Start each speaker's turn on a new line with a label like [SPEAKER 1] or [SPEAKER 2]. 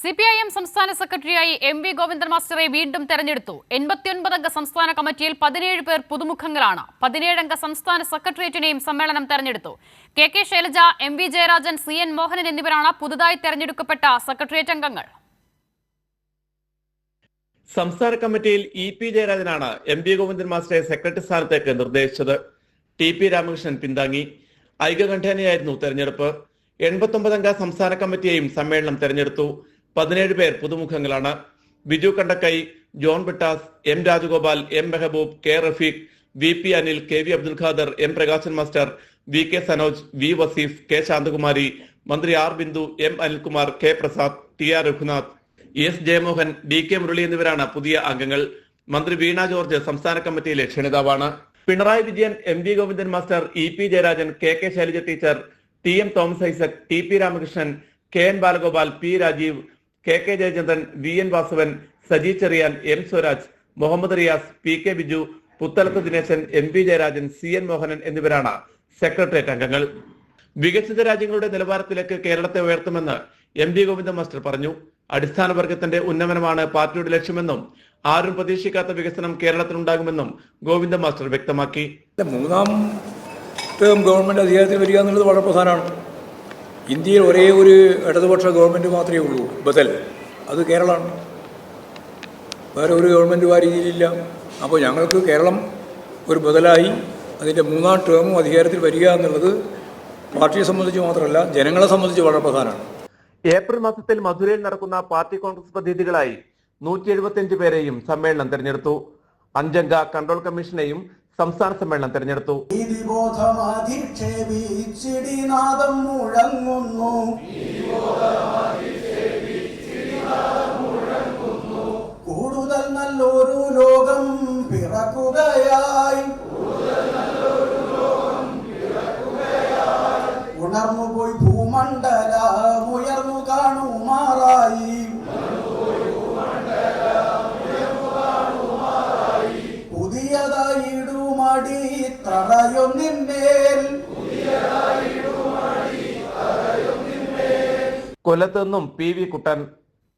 [SPEAKER 1] CPIM സംസ്ഥാന സെക്രട്ടറിയായി MV Govindan മാസ്റ്ററെ വീണ്ടും തെരഞ്ഞെടുത്തു. 89 അംഗ സംസ്ഥാന കമ്മിറ്റിയിൽ 17 പേർ പുതുമുഖങ്ങളാണ്. 17 അംഗ സംസ്ഥാന സെക്രട്ടേറിയറ്റിനെയും സമ്മേളനം തെരഞ്ഞെടുത്തു. KK Shailaja, MV Jayarajan, CN Mohanan എന്നിവരാണ് പുതുതായി തെരഞ്ഞെടുക്കപ്പെട്ട സെക്രട്ടേറിയറ്റ് അംഗങ്ങൾ.
[SPEAKER 2] സംസ്ഥാന കമ്മിറ്റിയിൽ EP ജയരാജനാണ് MV ഗോവിന്ദൻ മാസ്റ്ററെ സെക്രട്ടറി സ്ഥാനത്തേക്ക് നിർദ്ദേശിച്ചത്. TP രാമകൃഷ്ണൻ പിന്താങ്ങി. ഐക്യകണ്ഠേനയായിരുന്നു തെരഞ്ഞെടുപ്പ്. 89 അംഗ സംസ്ഥാന കമ്മിറ്റിയെയും സമ്മേളനം തെരഞ്ഞെടുത്തു. 17 പേർ പുതുമുഖങ്ങളാണ്. Biju Kandakkai, John Brittas, M Rajagopal, M Mehaboob, K Rafeeq, VP Anil, KV Abdul Khader, M Prakashan master, VK Sanoj, V Vaseef, K Santhakumari, മന്ത്രി R Bindu, M Anilkumar, K Prasad, TR Raghunath, S Jayamohan, DK Murali എന്നിവരാണ് പുതിയ അംഗങ്ങൾ. മന്ത്രി വീണ ജോർജ് സംസ്ഥാന കമ്മിറ്റിയിലെ ക്ഷണിതാവാണ്. Pinarayi Vijayan, MV Govindan master, EP Jayarajan, KK Shailaja teacher, TM Thomas Isaac, TP Ramakrishnan, KN Balagopal, P Rajeev, KK Jayachandran, VN Vasavan, Saji Cherian, M Swaraj, Muhammad Riyas, PK Biju, Puthalath Dineshan, MV Jayarajan, CN Mohanan എന്നിവരാണ് secretariat അംഗങ്ങൾ. വികസിത രാജ്യങ്ങളുടെ നിലവാരത്തിലേക്ക് കേരളത്തെ ഉയർത്തുമെന്ന് MV ഗോവിന്ദൻ മാസ്റ്റർ പറഞ്ഞു. അടിസ്ഥാന വർഗത്തിന്റെ ഉന്നമനമാണ് പാർട്ടിയുടെ ലക്ഷ്യമെന്നും ആരും പ്രതീക്ഷിക്കാത്ത വികസനം കേരളത്തിലുണ്ടാകുമെന്നും ഗോവിന്ദൻ മാസ്റ്റർ വ്യക്തമാക്കി.
[SPEAKER 3] മൂന്നാം ടേം ഗവൺമെന്റ് അധികാരത്തിൽ വരിക എന്നുള്ളത് വളരെ പ്രധാനമാണ്. ഇന്ത്യയിൽ ഒരേ ഒരു ഇടതുപക്ഷ ഗവൺമെന്റ് മാത്രമേ ഉള്ളൂ, ബദൽ. അത് കേരളമാണ്. വേറെ ഒരു ഗവൺമെൻറ്റും ആ രീതിയിലില്ല. അപ്പോൾ ഞങ്ങൾക്ക് കേരളം ഒരു ബദലായി അതിൻ്റെ മൂന്നാം ടേമും അധികാരത്തിൽ വരിക എന്നുള്ളത് പാർട്ടിയെ സംബന്ധിച്ച് മാത്രമല്ല, ജനങ്ങളെ സംബന്ധിച്ച് വളരെ പ്രധാനമാണ്.
[SPEAKER 2] ഏപ്രിൽ മാസത്തിൽ മധുരയിൽ നടക്കുന്ന പാർട്ടി കോൺഗ്രസ് പ്രതിനിധികളായി 175 പേരെയും സമ്മേളനം തെരഞ്ഞെടുത്തു. 5 അംഗ കൺട്രോൾ കമ്മീഷനെയും സംസ്ഥാന സമ്മേളനം തെരഞ്ഞെടുത്തു.
[SPEAKER 4] കൂടുതൽ നല്ലൊരു ലോകം പിറക്കുകയായി, ഉണർന്നുപോയി ഭൂമണ്ഡലം ഉയർന്നു കാണുമാറായി, പുതിയതായിടുമടി തറയൊന്നിന്മേൽ.
[SPEAKER 2] കൊല്ലത്ത് നിന്നും PV കുട്ടൻ.